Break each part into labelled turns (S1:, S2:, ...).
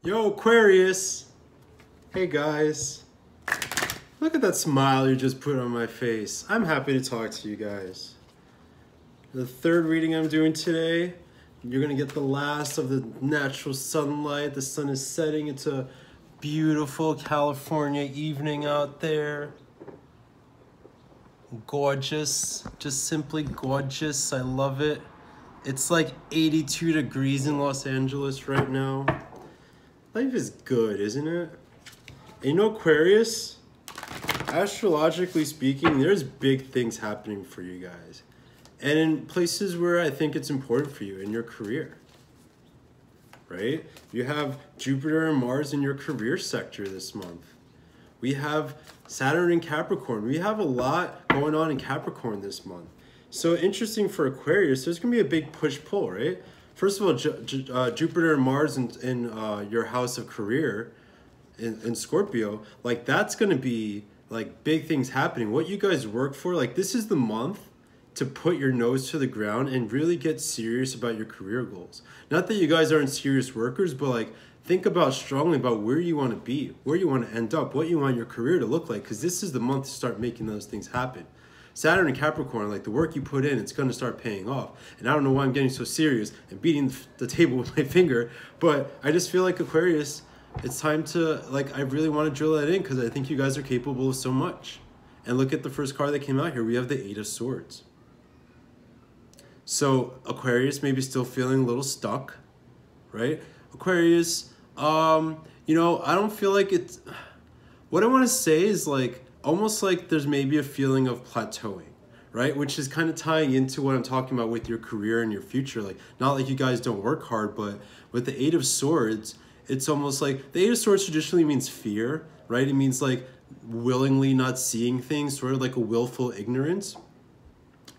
S1: Yo, Aquarius! Hey guys. Look at that smile you just put on my face. I'm happy to talk to you guys. The third reading I'm doing today, you're gonna get the last of the natural sunlight. The sun is setting. It's a beautiful California evening out there. Gorgeous, just simply gorgeous. I love it. It's like 82 degrees in Los Angeles right now. Life is good, isn't it? And you know, Aquarius, astrologically speaking, there's big things happening for you guys. And in places where I think it's important for you in your career, right? You have Jupiter and Mars in your career sector this month. We have Saturn in Capricorn. We have a lot going on in Capricorn this month. So interesting for Aquarius, there's gonna be a big push-pull, right? First of all, Jupiter and Mars in your house of career in Scorpio, like that's going to be like big things happening. What you guys work for, like this is the month to put your nose to the ground and really get serious about your career goals. Not that you guys aren't serious workers, but like think about strongly about where you want to be, where you want to end up, what you want your career to look like, because this is the month to start making those things happen. Saturn and Capricorn, like the work you put in, it's going to start paying off. And I don't know why I'm getting so serious and beating the table with my finger, but I just feel like Aquarius, it's time to, like, I really want to drill that in because I think you guys are capable of so much. And look at the first card that came out here. We have the Eight of Swords. So Aquarius maybe still feeling a little stuck, right? Aquarius, you know, I don't feel like it's, what I want to say is like, almost like there's maybe a feeling of plateauing, right? Which is kind of tying into what I'm talking about with your career and your future. Like, not like you guys don't work hard, but with the Eight of Swords, it's almost like the Eight of Swords traditionally means fear, right? It means like willingly not seeing things, sort of like a willful ignorance.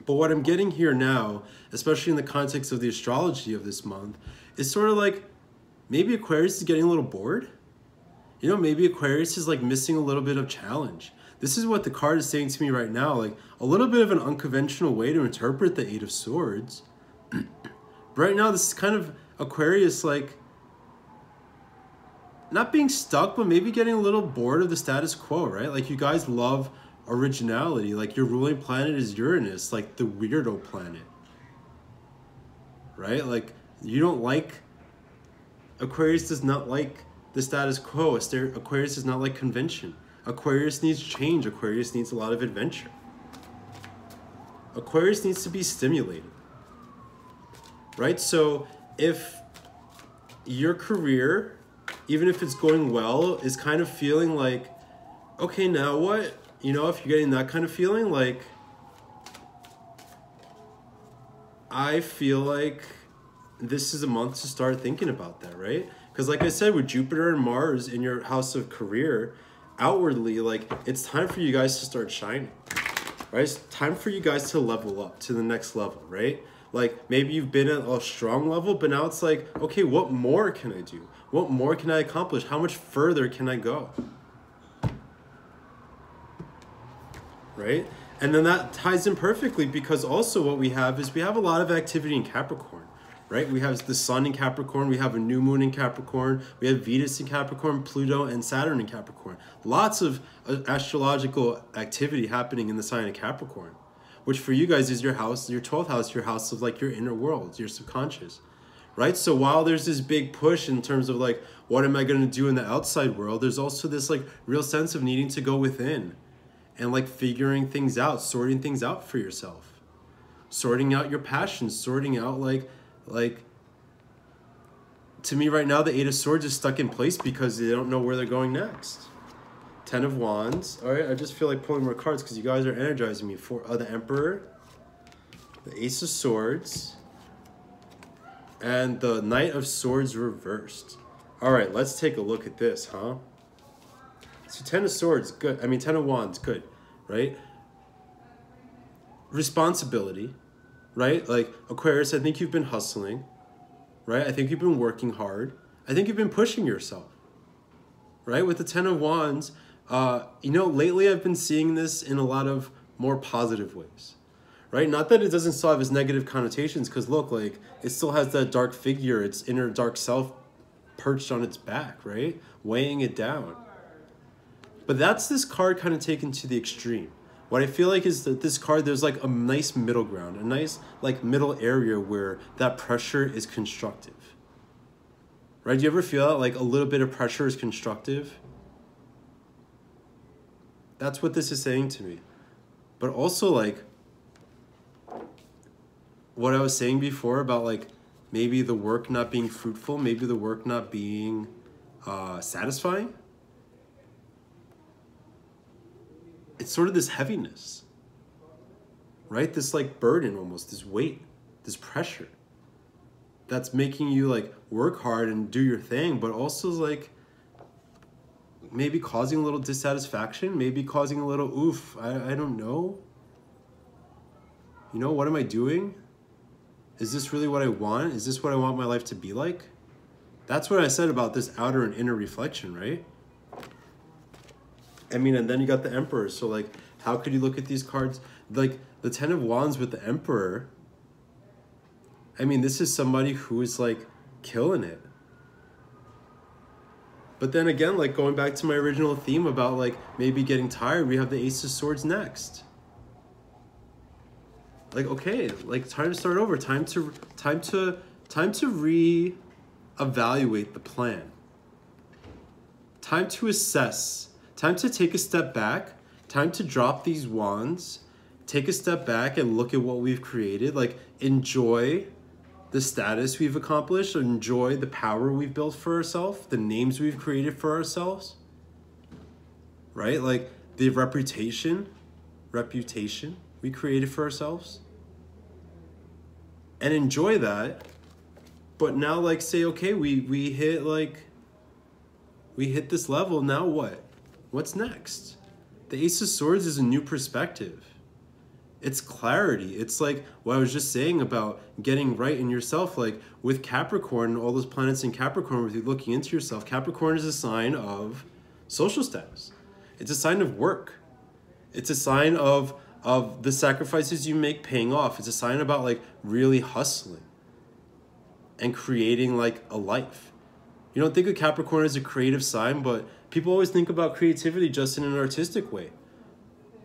S1: But what I'm getting here now, especially in the context of the astrology of this month, is sort of like maybe Aquarius is getting a little bored. You know, maybe Aquarius is like missing a little bit of challenge. This is what the card is saying to me right now, like a little bit of an unconventional way to interpret the Eight of Swords. But right now, this is kind of Aquarius, like, not being stuck, but maybe getting a little bored of the status quo, right? Like, you guys love originality. Like, your ruling planet is Uranus, like the weirdo planet, right? Like, you don't like, Aquarius does not like the status quo. Aquarius does not like convention. Aquarius needs change. Aquarius needs a lot of adventure. Aquarius needs to be stimulated, right? So if your career, even if it's going well, is kind of feeling like, okay, now what? You know, if you're getting that kind of feeling, like, I feel like this is a month to start thinking about that, right? Because like I said, with Jupiter and Mars in your house of career, outwardly, like, it's time for you guys to start shining, right? It's time for you guys to level up to the next level, right? Like, maybe you've been at a strong level, but now it's like, okay, what more can I do? What more can I accomplish? How much further can I go? Right? And then that ties in perfectly because also what we have is we have a lot of activity in Capricorn, right? We have the sun in Capricorn, we have a new moon in Capricorn, we have Venus in Capricorn, Pluto and Saturn in Capricorn. Lots of astrological activity happening in the sign of Capricorn, which for you guys is your house, your 12th house, your house of like your inner world, your subconscious, right? So while there's this big push in terms of like, what am I going to do in the outside world? There's also this like real sense of needing to go within and like figuring things out, sorting things out for yourself, sorting out your passions, sorting out like, to me right now, the Eight of Swords is stuck in place because they don't know where they're going next. Ten of Wands. All right, I just feel like pulling more cards because you guys are energizing me. For the Emperor, the Ace of Swords, and the Knight of Swords reversed. All right, let's take a look at this, huh? So Ten of Swords, good. I mean, Ten of Wands, good, right? Responsibility, right? Like, Aquarius, I think you've been hustling, right? I think you've been working hard. I think you've been pushing yourself, right? With the Ten of Wands, you know, lately I've been seeing this in a lot of more positive ways, right? Not that it doesn't still have its negative connotations, because look, like, it still has that dark figure, its inner dark self perched on its back, right? Weighing it down. But that's this card kind of taken to the extreme. What I feel like is that this card, there's like a nice middle ground, a nice like middle area where that pressure is constructive. Right? Do you ever feel that like a little bit of pressure is constructive? That's what this is saying to me. But also like what I was saying before about like maybe the work not being fruitful, maybe the work not being satisfying. It's sort of this heaviness, right? This like burden almost, this weight, this pressure that's making you like work hard and do your thing, but also like maybe causing a little dissatisfaction, maybe causing a little oof, I don't know. You know, what am I doing? Is this really what I want? Is this what I want my life to be like? That's what I said about this outer and inner reflection, right? I mean, and then you got the Emperor. So like, how could you look at these cards? Like the Ten of Wands with the Emperor. I mean, this is somebody who is like killing it. But then again, like going back to my original theme about like maybe getting tired, we have the Ace of Swords next. Like, okay, like time to start over, time to re-evaluate the plan. Time to assess, time to take a step back, time to drop these wands, take a step back and look at what we've created, like enjoy the status we've accomplished, enjoy the power we've built for ourselves, the names we've created for ourselves, right? Like the reputation we created for ourselves, and enjoy that. But now like say, okay, we hit this level, now what? What's next? The Ace of Swords is a new perspective. It's clarity. It's like what I was just saying about getting right in yourself. Like with Capricorn, all those planets in Capricorn, with you looking into yourself, Capricorn is a sign of social status. It's a sign of work. It's a sign of the sacrifices you make paying off. It's a sign about like really hustling and creating like a life. You don't think of Capricorn as a creative sign, but people always think about creativity just in an artistic way.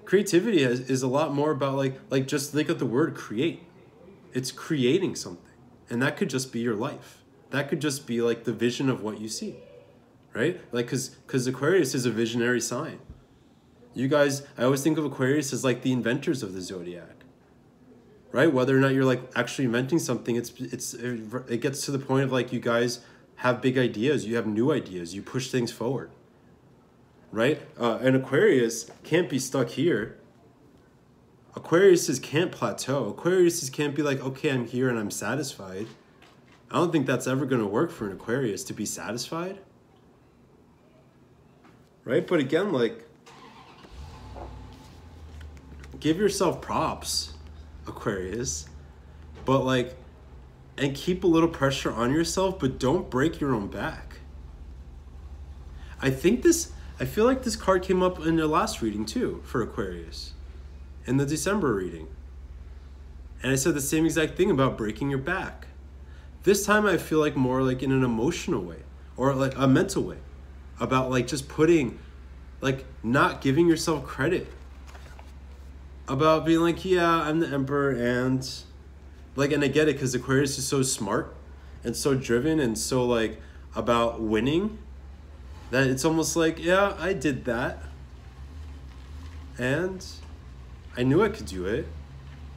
S1: Creativity is a lot more about like just think of the word create. It's creating something. And that could just be your life. That could just be like the vision of what you see, right? Like, because Aquarius is a visionary sign. You guys, I always think of Aquarius as like the inventors of the Zodiac, right? Whether or not you're like actually inventing something, it gets to the point of like you guys have big ideas, you have new ideas, you push things forward, right? And Aquarius can't be stuck here. Aquariuses can't plateau. Aquariuses can't be like, okay, I'm here and I'm satisfied. I don't think that's ever going to work for an Aquarius to be satisfied, right? But again, like, give yourself props, Aquarius, but like, and keep a little pressure on yourself, but don't break your own back. I feel like this card came up in the last reading too for Aquarius, in the December reading. And I said the same exact thing about breaking your back. This time I feel like more like in an emotional way or like a mental way about like just putting, like not giving yourself credit. About being like, yeah, I'm the Emperor and like, and I get it because Aquarius is so smart and so driven and so like about winning that it's almost like, yeah, I did that. And I knew I could do it.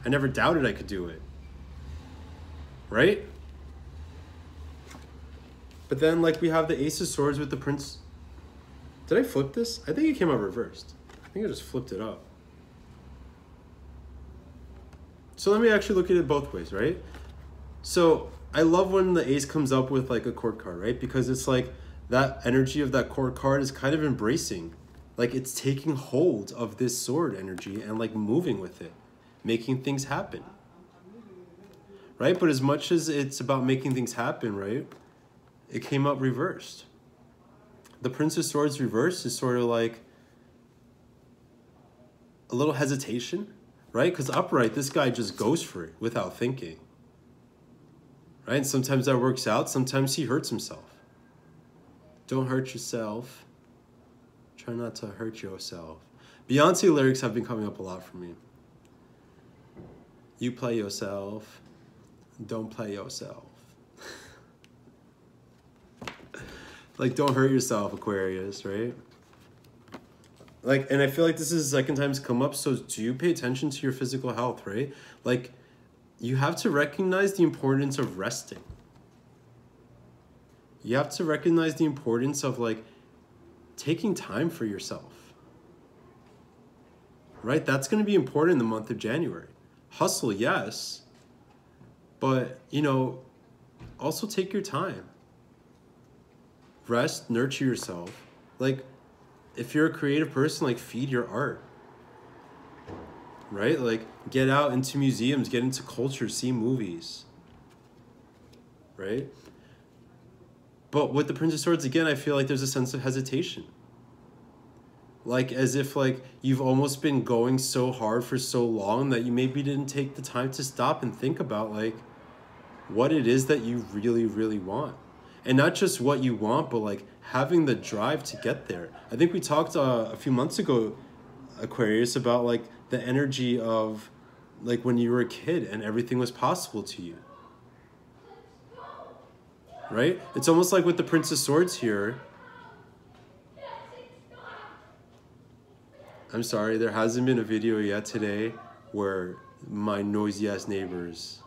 S1: I never doubted I could do it. Right? But then like we have the Ace of Swords with the Prince. Did I flip this? I think it came out reversed. I think I just flipped it up. So let me actually look at it both ways, right? So I love when the ace comes up with like a court card, right? Because it's like that energy of that court card is kind of embracing. Like it's taking hold of this sword energy and like moving with it, making things happen. Right? But as much as it's about making things happen, right? It came out reversed. The Prince of Swords reversed is sort of like a little hesitation. Right? Because upright, this guy just goes for it without thinking. Right? And sometimes that works out. Sometimes he hurts himself. Don't hurt yourself. Try not to hurt yourself. Beyonce lyrics have been coming up a lot for me. You play yourself. Don't play yourself. Like, don't hurt yourself, Aquarius, right? Like, and I feel like this is the second time it's come up, so do you pay attention to your physical health, right? Like, you have to recognize the importance of resting. You have to recognize the importance of, like, taking time for yourself. Right? That's going to be important in the month of January. Hustle, yes. But, you know, also take your time. Rest, nurture yourself. Like, if you're a creative person, like, feed your art. Right? Like, get out into museums, get into culture, see movies. Right? But with the Prince of Swords, again, I feel like there's a sense of hesitation. Like, as if, like, you've almost been going so hard for so long that you maybe didn't take the time to stop and think about, like, what it is that you really, really want. And not just what you want, but, like, having the drive to get there. I think we talked a few months ago, Aquarius, about, like, the energy of, like, when you were a kid and everything was possible to you. Right? It's almost like with the Prince of Swords here. I'm sorry, there hasn't been a video yet today where my noisy-ass neighbors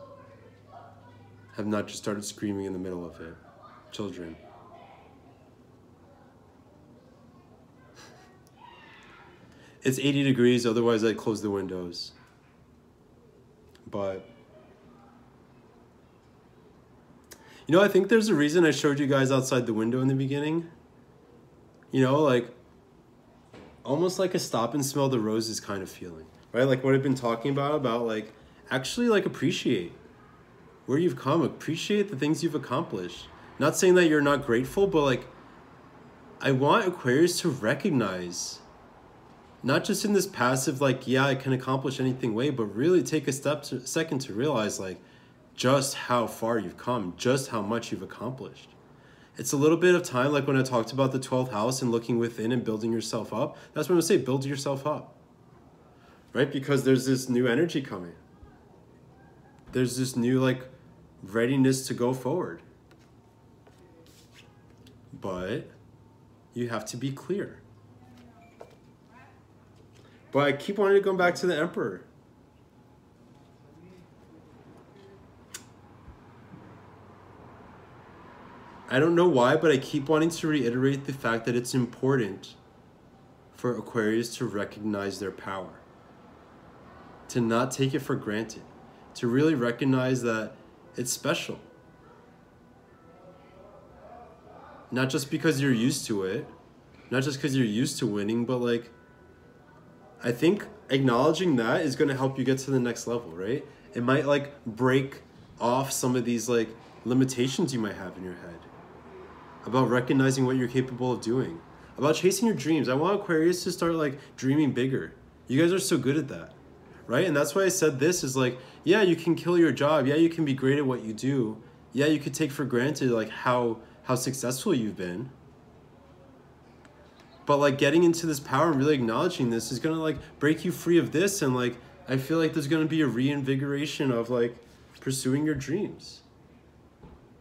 S1: have not just started screaming in the middle of it. Children. It's 80 degrees, otherwise I'd close the windows. But, you know, I think there's a reason I showed you guys outside the window in the beginning. You know, like, almost like a stop and smell the roses kind of feeling, right? Like what I've been talking about, like, actually, like, appreciate where you've come, appreciate the things you've accomplished. Not saying that you're not grateful, but, like, I want Aquarius to recognize, not just in this passive, like, yeah, I can accomplish anything way, but really take a second to realize, like, just how far you've come, just how much you've accomplished. It's a little bit of time, like when I talked about the 12th house and looking within and building yourself up. That's what I'm going to say, build yourself up. Right? Because there's this new energy coming. There's this new, like, readiness to go forward. But you have to be clear. But I keep wanting to go back to the Emperor. I don't know why, but I keep wanting to reiterate the fact that it's important for Aquarius to recognize their power. To not take it for granted. To really recognize that it's special. Not just because you're used to it. Not just because you're used to winning, but, like, I think acknowledging that is going to help you get to the next level, right? It might, like, break off some of these, like, limitations you might have in your head. About recognizing what you're capable of doing. About chasing your dreams. I want Aquarius to start, like, dreaming bigger. You guys are so good at that, right? And that's why I said this is, like, yeah, you can kill your job. Yeah, you can be great at what you do. Yeah, you could take for granted, like, how successful you've been. But, like, getting into this power and really acknowledging this is going to, like, break you free of this. And, like, I feel like there's going to be a reinvigoration of, like, pursuing your dreams.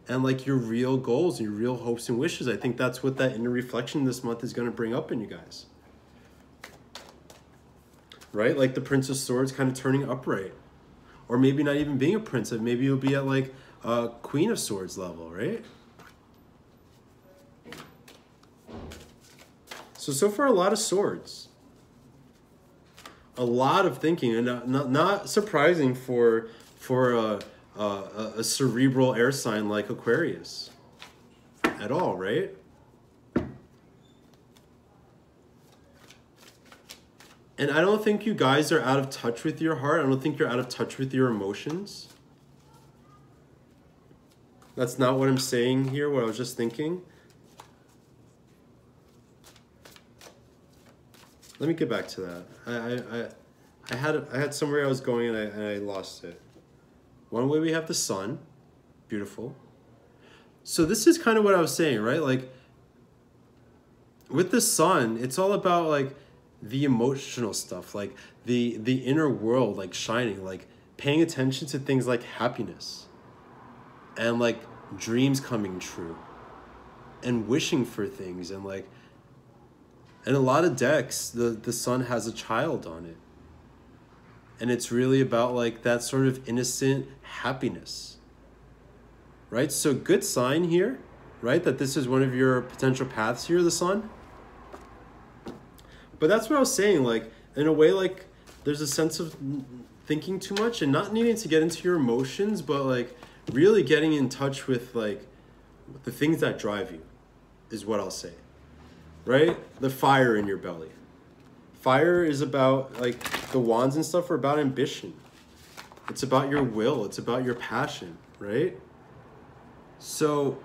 S1: And, like, your real goals and your real hopes and wishes. I think that's what that inner reflection this month is going to bring up in you guys. Right? Like the Prince of Swords kind of turning upright. Or maybe not even being a prince. Maybe you'll be at, like, a Queen of Swords level, right? So far, a lot of swords. A lot of thinking. And not surprising for a cerebral air sign like Aquarius at all, right? And I don't think you guys are out of touch with your heart. I don't think you're out of touch with your emotions. That's not what I'm saying here, what I was just thinking. Let me get back to that. I had somewhere I was going and I lost it. One way we have the sun. Beautiful. So this is kind of what I was saying, right? Like, with the sun, it's all about like the emotional stuff, like the inner world, like shining, like paying attention to things like happiness and like dreams coming true and wishing for things. And like, in a lot of decks, the sun has a child on it. And it's really about like that sort of innocent happiness, right? So good sign here, right? That this is one of your potential paths here, the sun. But that's what I was saying, like, in a way, like, there's a sense of thinking too much and not needing to get into your emotions, but like really getting in touch with like the things that drive you is what I'll say, right? The fire in your belly. Fire is about, like, the wands and stuff are about ambition. It's about your will. It's about your passion, right? So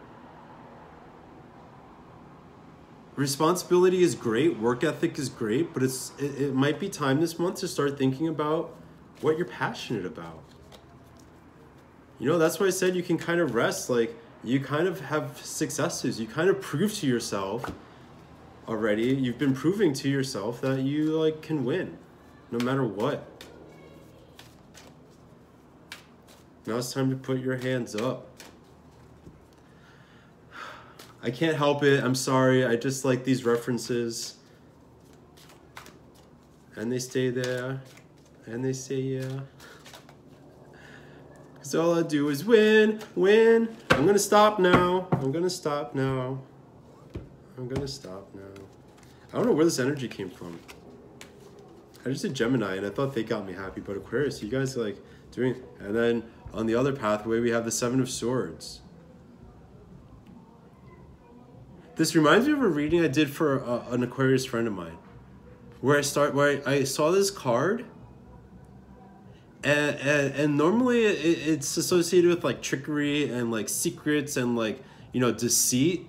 S1: responsibility is great. Work ethic is great. But it might be time this month to start thinking about what you're passionate about. You know, that's why I said you can kind of rest. Like, you kind of have successes. You kind of prove to yourself already, you've been proving to yourself that you like can win no matter what. Now it's time to put your hands up. I can't help it. I'm sorry. I just like these references. And they stay there. And they say yeah. Because all I do is win, win. I'm going to stop now. I'm going to stop now. I'm going to stop now. I don't know where this energy came from. I just did Gemini and I thought they got me happy, but Aquarius, you guys like doing... And then on the other pathway, we have the Seven of Swords. This reminds me of a reading I did for an Aquarius friend of mine, where I saw this card, and normally it's associated with like trickery and like secrets and like, you know, deceit.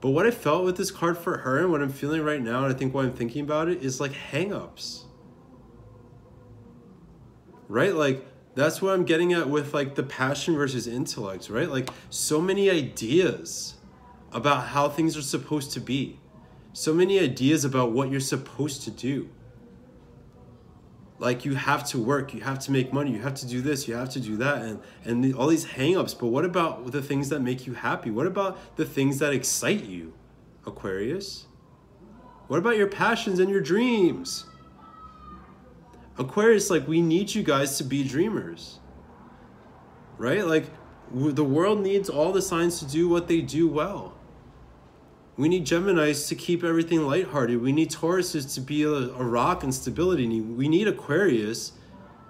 S1: But what I felt with this card for her and what I'm feeling right now, and I think why I'm thinking about it, is like hang-ups. Right? Like, that's what I'm getting at with like the passion versus intellect, right? Like, so many ideas about how things are supposed to be. So many ideas about what you're supposed to do. Like, you have to work, you have to make money, you have to do this, you have to do that, and all these hang-ups. But what about the things that make you happy? What about the things that excite you, Aquarius? What about your passions and your dreams? Aquarius, like, we need you guys to be dreamers, right? Like, the world needs all the signs to do what they do well. We need Geminis to keep everything lighthearted. We need Tauruses to be a rock and stability. We need Aquarius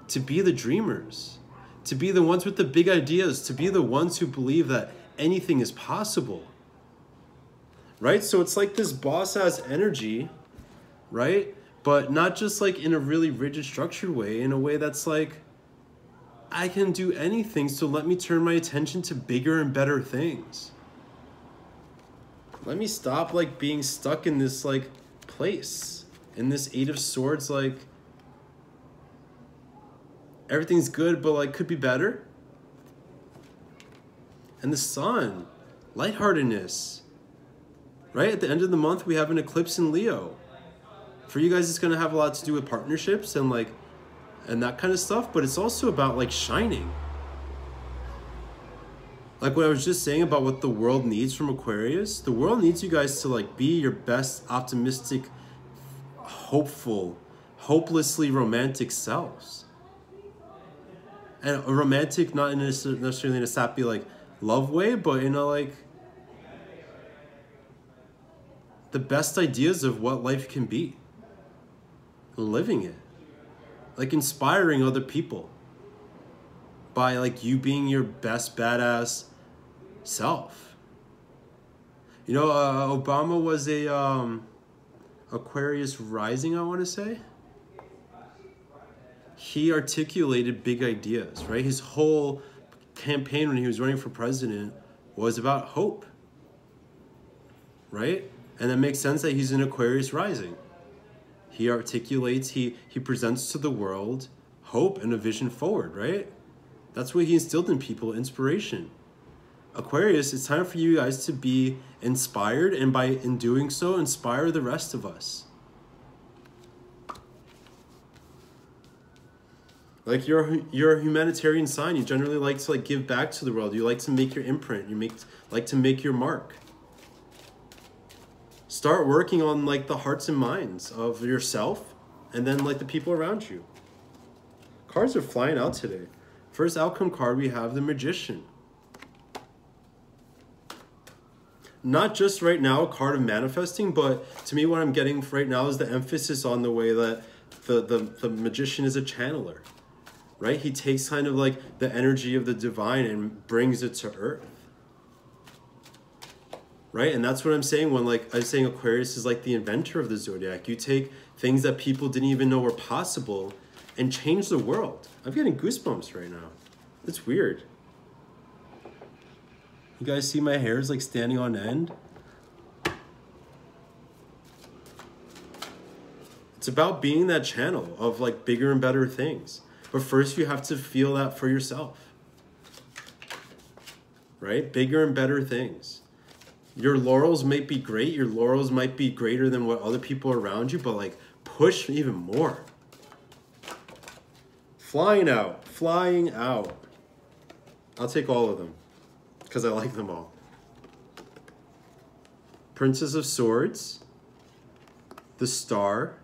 S1: to be the dreamers, to be the ones with the big ideas, to be the ones who believe that anything is possible, right? So it's like this boss-ass energy, right? But not just like in a really rigid, structured way, in a way that's like, I can do anything, so let me turn my attention to bigger and better things. Let me stop like being stuck in this like place, in this Eight of Swords, like everything's good but like could be better. And the Sun, lightheartedness, right? At the end of the month we have an eclipse in Leo. For you guys, it's going to have a lot to do with partnerships and like and that kind of stuff, but it's also about like shining. Like what I was just saying about what the world needs from Aquarius, the world needs you guys to like be your best optimistic, hopeful, hopelessly romantic selves. And a romantic, not necessarily in a sappy like love way, but in a like the best ideas of what life can be. Living it. Like inspiring other people by like you being your best badass self. You know, Obama was a Aquarius rising, I want to say. He articulated big ideas, right? His whole campaign when he was running for president was about hope, right? And it makes sense that he's an Aquarius rising. He articulates, he presents to the world hope and a vision forward, right? That's what he instilled in people, inspiration. Aquarius, it's time for you guys to be inspired, and in doing so, inspire the rest of us. Like you're a humanitarian sign. You generally like to like give back to the world. You like to make your imprint. Like to make your mark. Start working on like the hearts and minds of yourself and then like the people around you. Cards are flying out today. First outcome card, we have the Magician. Not just right now a card of manifesting, but to me what I'm getting right now is the emphasis on the way that the Magician is a channeler. Right? He takes kind of like the energy of the divine and brings it to earth. Right? And that's what I'm saying when like I'm saying Aquarius is like the inventor of the Zodiac. You take things that people didn't even know were possible and change the world. I'm getting goosebumps right now. It's weird. You guys see my hair is like standing on end? It's about being that channel of like bigger and better things. But first you have to feel that for yourself. Right? Bigger and better things. Your laurels might be great. Your laurels might be greater than what other people around you, but like push even more. Flying out. Flying out. I'll take all of them because I like them all. Princess of Swords, the Star,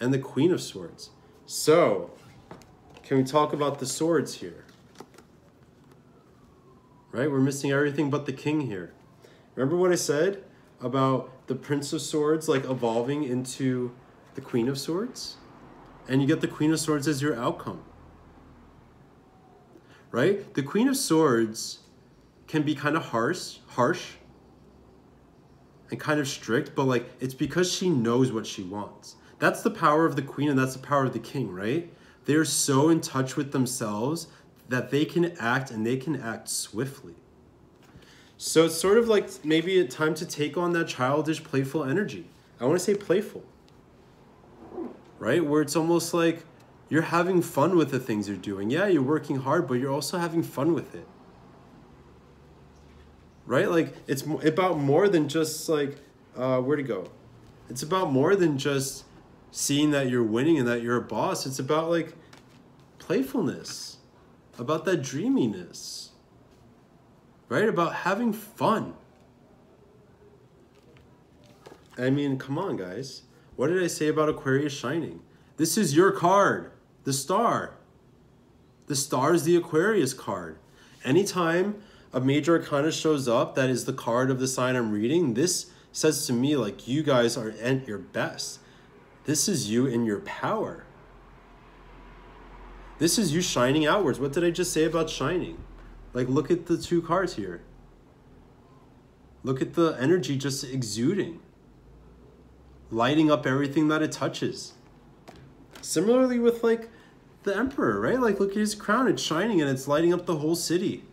S1: and the Queen of Swords. So, can we talk about the swords here? Right? We're missing everything but the king here. Remember what I said about the Prince of Swords like evolving into the Queen of Swords? And you get the Queen of Swords as your outcome. Right? The Queen of Swords can be kind of harsh and kind of strict, but like it's because she knows what she wants. That's the power of the Queen and that's the power of the King, right? They're so in touch with themselves that they can act and they can act swiftly. So it's sort of like maybe a time to take on that childish, playful energy. I want to say playful, right? Where it's almost like you're having fun with the things you're doing. Yeah, you're working hard, but you're also having fun with it. Right? Like it's about more than just like, where to go? It's about more than just seeing that you're winning and that you're a boss. It's about like playfulness, about that dreaminess, right? About having fun. I mean, come on, guys. What did I say about Aquarius shining? This is your card, the Star. The Star is the Aquarius card. Anytime a major arcana shows up that is the card of the sign I'm reading, this says to me like you guys are at your best. This is you in your power. This is you shining outwards. What did I just say about shining? Like, look at the two cards here. Look at the energy just exuding. Lighting up everything that it touches. Similarly with, like, the Emperor, right? Like, look at his crown. It's shining and it's lighting up the whole city.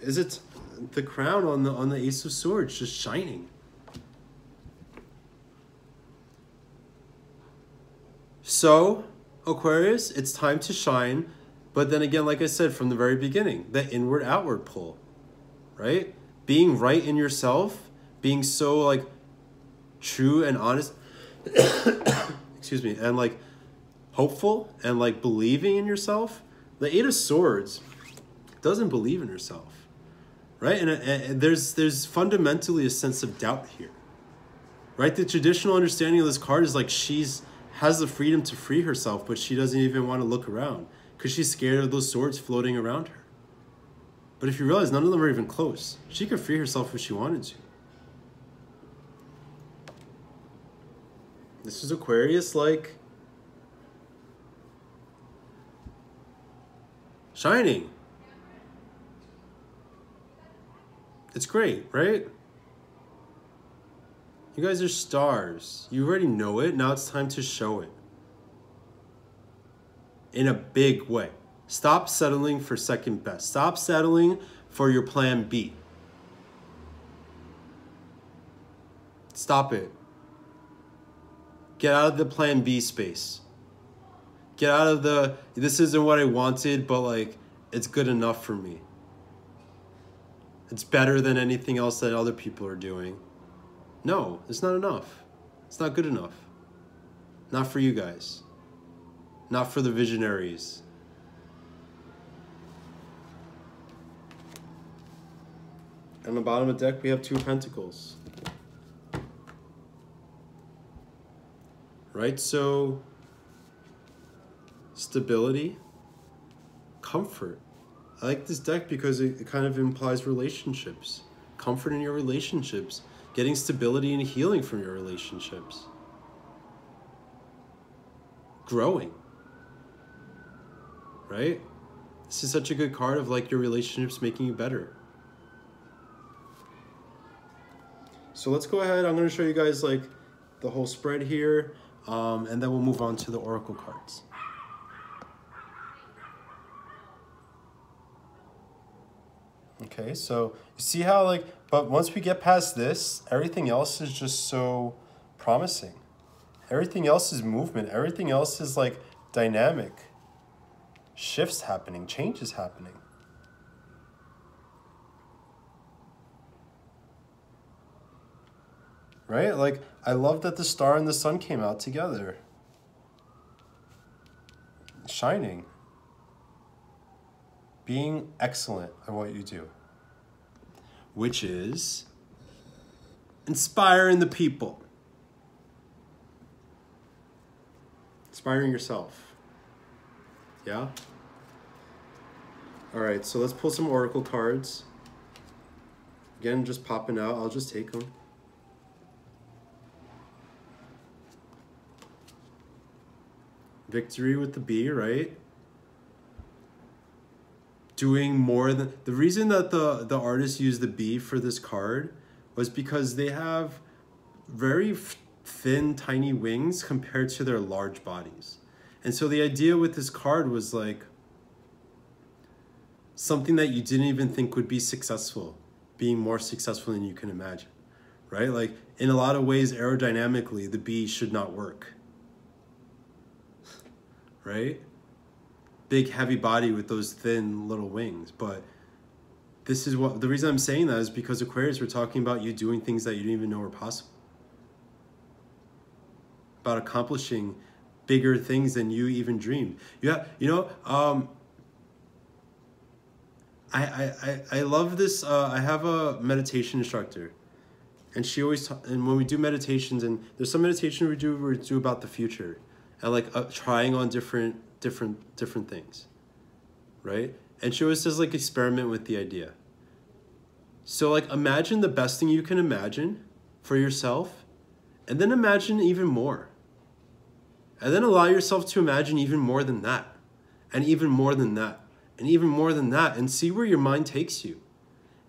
S1: Is it the crown on the Ace of Swords just shining? So, Aquarius, it's time to shine. But then again, like I said from the very beginning, the inward-outward pull, right? Being right in yourself, being so, like, true and honest, excuse me, and, like, hopeful and, like, believing in yourself. The Eight of Swords doesn't believe in herself, right? And there's fundamentally a sense of doubt here, right? The traditional understanding of this card is, like, has the freedom to free herself, but she doesn't even want to look around because she's scared of those swords floating around her. But if you realize none of them are even close, she could free herself if she wanted to. This is Aquarius, like, shining. It's great, right? You guys are stars. You already know it. Now it's time to show it. In a big way. Stop settling for second best. Stop settling for your plan B. Stop it. Get out of the plan B space. Get out of the, this isn't what I wanted, but like, it's good enough for me. It's better than anything else that other people are doing. No, it's not enough. It's not good enough. Not for you guys. Not for the visionaries. On the bottom of the deck, we have 2 pentacles. Right? So, stability, comfort. I like this deck because it kind of implies relationships. Comfort in your relationships. Getting stability and healing from your relationships. Growing. Right? This is such a good card of like your relationships making you better. So let's go ahead. I'm going to show you guys like the whole spread here. And then we'll move on to the oracle cards. Okay, so you see how like, but once we get past this, everything else is just so promising. Everything else is movement. Everything else is like dynamic. Shifts happening, changes happening. Right? Like, I love that the star and the sun came out together. Shining. Being excellent at what you do. Which is inspiring the people. Inspiring yourself. Yeah? All right, so let's pull some oracle cards. Again, just popping out. I'll just take them. Victory with the B, right? Doing more than... The reason that the artist used the B for this card was because they have very thin, tiny wings compared to their large bodies. And so the idea with this card was like something that you didn't even think would be successful, being more successful than you can imagine, right? Like in a lot of ways, aerodynamically, the bee should not work, right? Big, heavy body with those thin little wings. But this is what, the reason I'm saying that is because Aquarius, we're talking about you doing things that you didn't even know were possible. About accomplishing bigger things than you even dreamed. Yeah, you know, I love this. I have a meditation instructor, and she always and when we do meditations, and there's some meditation we do about the future, and like trying on different things, right? And she always says like experiment with the idea. So like imagine the best thing you can imagine for yourself, and then imagine even more. And then allow yourself to imagine even more than that, and even more than that, and even more than that, and see where your mind takes you.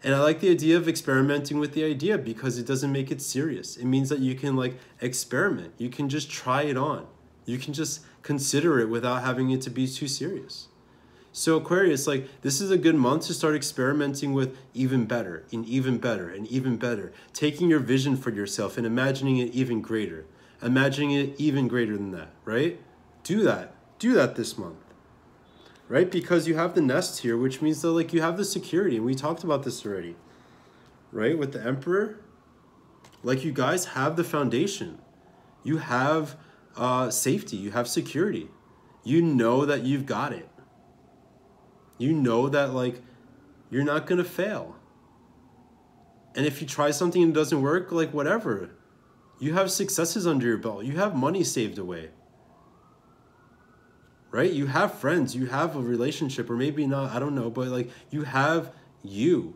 S1: And I like the idea of experimenting with the idea because it doesn't make it serious. It means that you can like experiment. You can just try it on. You can just consider it without having it to be too serious. So Aquarius, like this is a good month to start experimenting with even better and even better and even better. Taking your vision for yourself and imagining it even greater. Imagining it even greater than that, right? Do that. Do that this month, right? Because you have the nest here, which means that like you have the security, and we talked about this already, right? With the Emperor, like you guys have the foundation. You have safety. You have security. You know that you've got it. You know that like you're not gonna fail. And if you try something and it doesn't work, like whatever. You have successes under your belt. You have money saved away. Right? You have friends. You have a relationship, or maybe not, I don't know, but like you have you,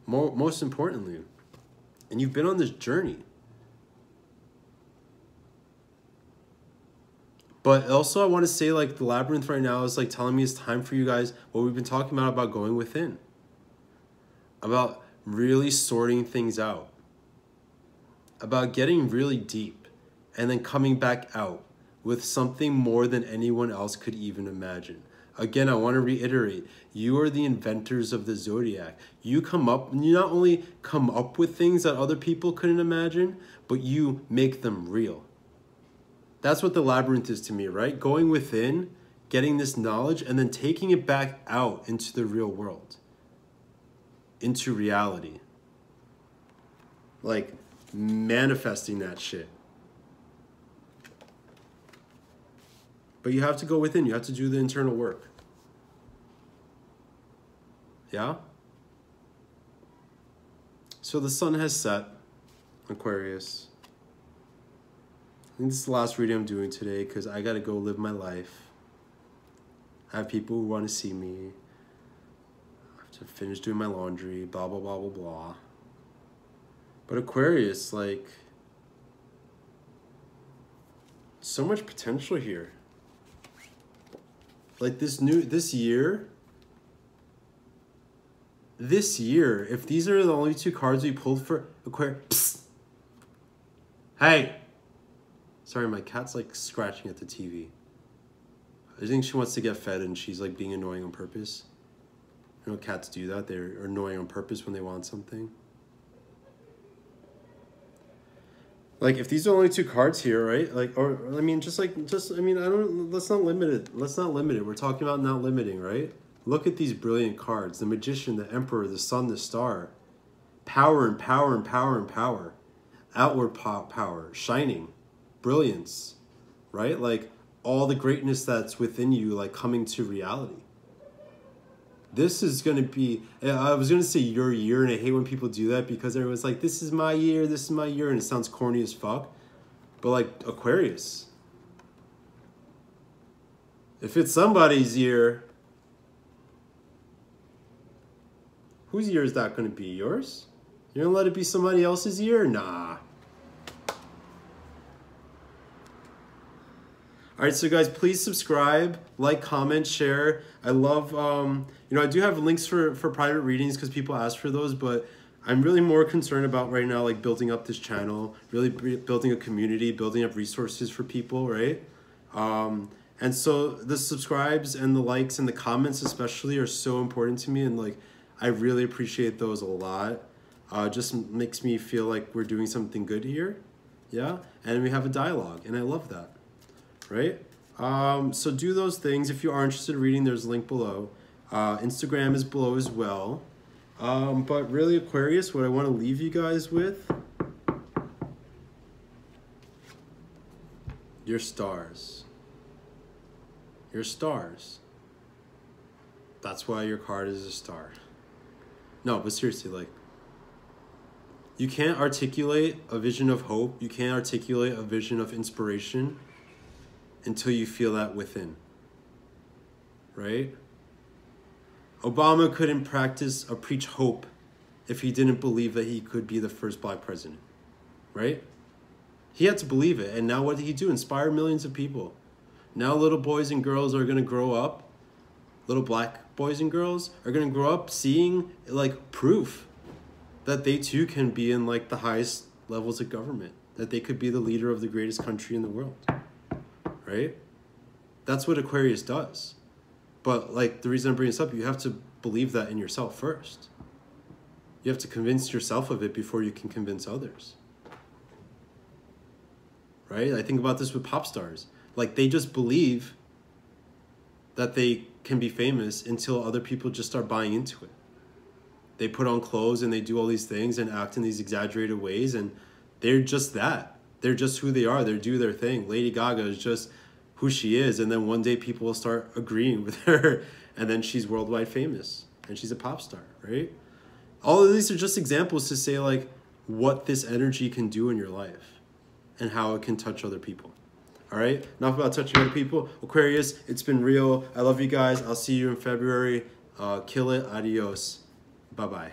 S1: most importantly. And you've been on this journey. But also I want to say like the labyrinth right now is like telling me it's time for you guys, what we've been talking about going within. About really sorting things out. About getting really deep and then coming back out with something more than anyone else could even imagine. Again, I want to reiterate, you are the inventors of the Zodiac. You not only come up with things that other people couldn't imagine, but you make them real. That's what the labyrinth is to me, right? Going within, getting this knowledge, and then taking it back out into the real world. into reality. Like manifesting that shit. But you have to go within. You have to do the internal work. Yeah? So the sun has set, Aquarius. I think this is the last reading I'm doing today because I got to go live my life. I have people who want to see me. I have to finish doing my laundry, blah, blah, blah, blah, blah. But Aquarius, like, so much potential here. Like this year, if these are the only two cards we pulled for Aquarius, psst. Hey, sorry, my cat's like scratching at the TV. I think she wants to get fed and she's like being annoying on purpose. You know, cats do that. They're annoying on purpose when they want something. Like, if these are only two cards here, right? Like, or, I mean, let's not limit it. Let's not limit it. We're talking about not limiting, right? Look at these brilliant cards. The Magician, the Emperor, the Sun, the Star. Power and power and power and power. Outward power. Shining. Brilliance. Right? Like, all the greatness that's within you, like, coming to reality. This is going to be, I was going to say your year, and I hate when people do that because everyone's like, this is my year, and it sounds corny as fuck. But like Aquarius, if it's somebody's year, whose year is that going to be? Yours? You're going to let it be somebody else's year? Nah. All right, so guys, please subscribe, like, comment, share. I love, I do have links for private readings because people ask for those, but I'm really more concerned about right now, like, building up this channel, really building a community, building up resources for people, right? And so the subscribes and the likes and the comments especially are so important to me, and, like, I really appreciate those a lot. Just makes me feel like we're doing something good here, yeah? And we have a dialogue, and I love that. Right? So do those things. If you are interested in reading, there's a link below. Instagram is below as well. But really, Aquarius, what I want to leave you guys with, your stars. Your stars. That's why your card is a star. No, but seriously, like, you can't articulate a vision of hope. You can't articulate a vision of inspiration until you feel that within, right? Obama couldn't practice or preach hope if he didn't believe that he could be the first black president, right? He had to believe it, and now what did he do? Inspire millions of people. Now little boys and girls are gonna grow up, little black boys and girls are gonna grow up seeing like proof that they too can be in like the highest levels of government, that they could be the leader of the greatest country in the world. Right? That's what Aquarius does. But like the reason I'm bringing this up, you have to believe that in yourself first. You have to convince yourself of it before you can convince others. Right? I think about this with pop stars. Like they just believe that they can be famous until other people just start buying into it. They put on clothes and they do all these things and act in these exaggerated ways, and they're just that. They're just who they are. They do their thing. Lady Gaga is just who she is. And then one day people will start agreeing with her. And then she's worldwide famous. And she's a pop star, right? All of these are just examples to say, like, what this energy can do in your life. And how it can touch other people. All right? Enough about touching other people. Aquarius, it's been real. I love you guys. I'll see you in February. Kill it. Adios. Bye-bye.